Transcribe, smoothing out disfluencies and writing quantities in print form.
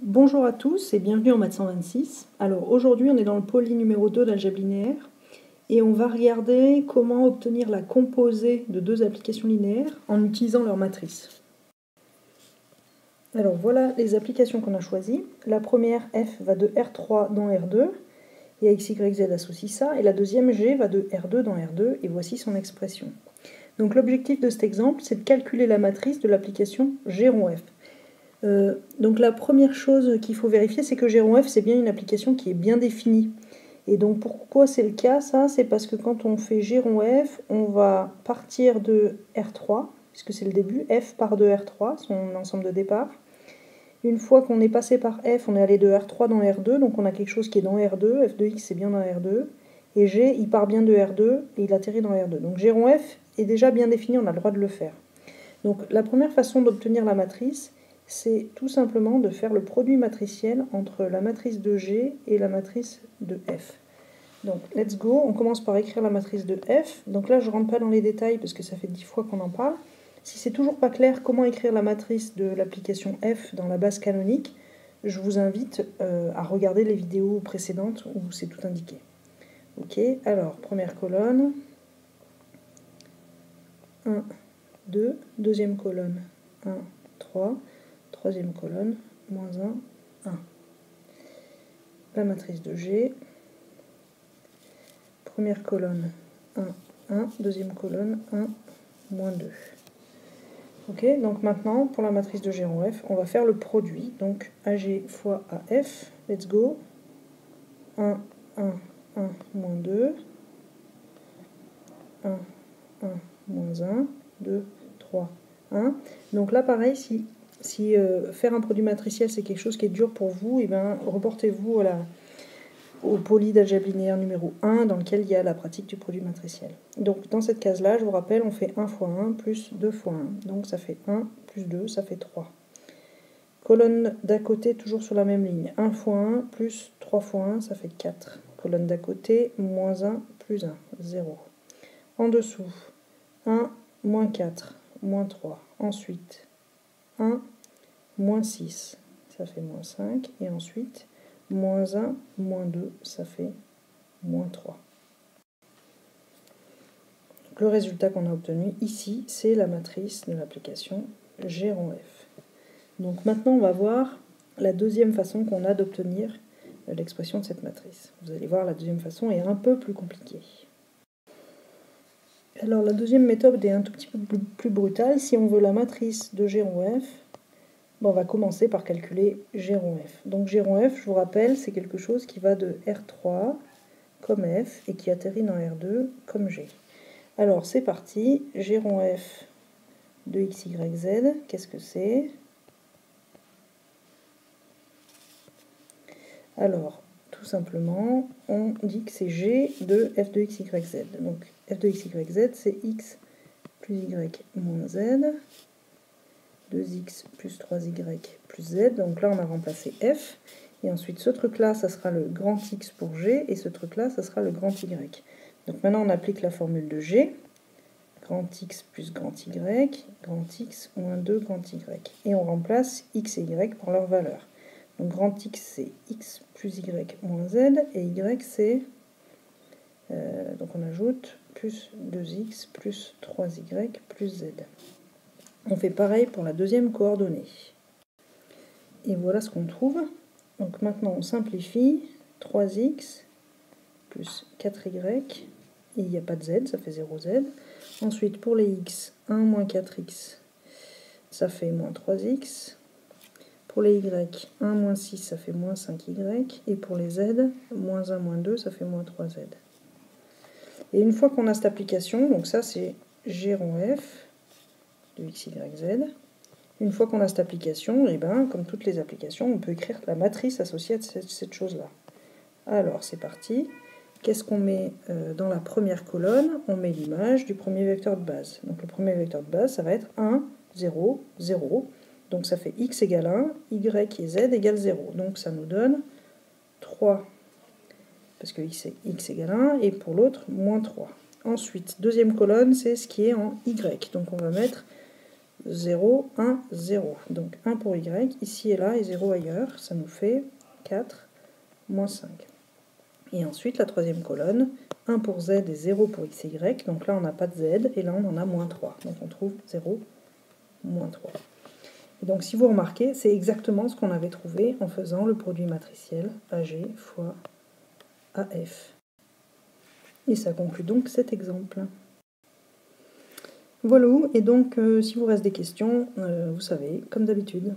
Bonjour à tous et bienvenue en maths 126. Alors aujourd'hui on est dans le poly numéro 2 d'algèbre linéaire et on va regarder comment obtenir la composée de deux applications linéaires en utilisant leur matrice. Alors voilà les applications qu'on a choisies. La première f va de R3 dans R2 et à x, y, z associe ça, et la deuxième g va de R2 dans R2 et voici son expression. Donc l'objectif de cet exemple c'est de calculer la matrice de l'application g rond f. Donc la première chose qu'il faut vérifier, c'est que g rond f, c'est bien une application qui est bien définie. Et donc pourquoi c'est le cas, ça, c'est parce que quand on fait g rond f, on va partir de R3, puisque c'est le début, f part de R3, son ensemble de départ. Une fois qu'on est passé par f, on est allé de R3 dans R2, donc on a quelque chose qui est dans R2, f de x c'est bien dans R2, et g, il part bien de R2, et il atterrit dans R2. Donc g rond f est déjà bien défini, on a le droit de le faire. Donc la première façon d'obtenir la matrice, c'est tout simplement de faire le produit matriciel entre la matrice de G et la matrice de F. Donc, let's go, on commence par écrire la matrice de F. Donc là, je ne rentre pas dans les détails parce que ça fait 10 fois qu'on en parle. Si c'est toujours pas clair comment écrire la matrice de l'application F dans la base canonique, je vous invite à regarder les vidéos précédentes où c'est tout indiqué. Ok, alors, première colonne, 1, 2, deuxième colonne, 1, 3, troisième colonne, moins 1, 1. La matrice de G, première colonne, 1, 1, deuxième colonne, 1, moins 2. Ok, donc maintenant, pour la matrice de G rond F, on va faire le produit. Donc AG fois AF, let's go. 1, 1, 1, moins 2. 1, 1, moins 1, 2, 3, 1. Donc là, pareil, si faire un produit matriciel, c'est quelque chose qui est dur pour vous, et bien reportez-vous au poly d'algèbre linéaire numéro 1, dans lequel il y a la pratique du produit matriciel. Donc dans cette case-là, je vous rappelle, on fait 1 fois 1 plus 2 fois 1. Donc ça fait 1 plus 2, ça fait 3. Colonne d'à côté, toujours sur la même ligne. 1 fois 1 plus 3 fois 1, ça fait 4. Colonne d'à côté, moins 1 plus 1, 0. En dessous, 1, moins 4, moins 3. Ensuite, 1, moins 6, ça fait moins 5. Et ensuite, moins 1, moins 2, ça fait moins 3. Donc, le résultat qu'on a obtenu ici, c'est la matrice de l'application G rond F. Donc maintenant, on va voir la deuxième façon qu'on a d'obtenir l'expression de cette matrice. Vous allez voir, la deuxième façon est un peu plus compliquée. Alors la deuxième méthode est un tout petit peu plus brutale. Si on veut la matrice de G rond F, on va commencer par calculer G rond F. Donc G rond F, je vous rappelle, c'est quelque chose qui va de R3 comme F et qui atterrit dans R2 comme G. Alors c'est parti, G rond F de x, y, z, qu'est-ce que c'est? Alors, tout simplement, on dit que c'est G de f de x, y, z. Donc f de x, y, z, c'est x plus y moins z, 2x plus 3y plus z. Donc là, on a remplacé f. Et ensuite, ce truc-là, ça sera le grand X pour G, et ce truc-là, ça sera le grand Y. Donc maintenant, on applique la formule de G. Grand X plus grand Y, grand X moins 2 grand Y. Et on remplace X et Y pour leur valeur. Donc grand X, c'est X plus Y moins Z, et Y, c'est... donc on ajoute plus 2X plus 3Y plus Z. On fait pareil pour la deuxième coordonnée. Et voilà ce qu'on trouve. Donc maintenant, on simplifie. 3x plus 4y, et il n'y a pas de z, ça fait 0z. Ensuite, pour les x, 1 moins 4x, ça fait moins 3x. Pour les y, 1 moins 6, ça fait moins 5y. Et pour les z, moins 1 moins 2, ça fait moins 3z. Et une fois qu'on a cette application, donc ça c'est G rond F de x, y, z. Une fois qu'on a cette application, et ben, comme toutes les applications, on peut écrire la matrice associée à cette chose-là. Alors, c'est parti. Qu'est-ce qu'on met dans la première colonne? On met l'image du premier vecteur de base. Donc le premier vecteur de base, ça va être 1, 0, 0. Donc ça fait x égale 1, y et z égale 0. Donc ça nous donne 3, parce que x égale 1, et pour l'autre, moins 3. Ensuite, deuxième colonne, c'est ce qui est en y. Donc on va mettre 0, 1, 0. Donc 1 pour y, ici et là, et 0 ailleurs. Ça nous fait 4, moins 5. Et ensuite, la troisième colonne, 1 pour z et 0 pour x et y. Donc là, on n'a pas de z, et là, on en a moins 3. Donc on trouve 0, moins 3. Et donc, si vous remarquez, c'est exactement ce qu'on avait trouvé en faisant le produit matriciel AG fois AF. Et ça conclut donc cet exemple. Voilà, et donc si vous reste des questions, vous savez, comme d'habitude.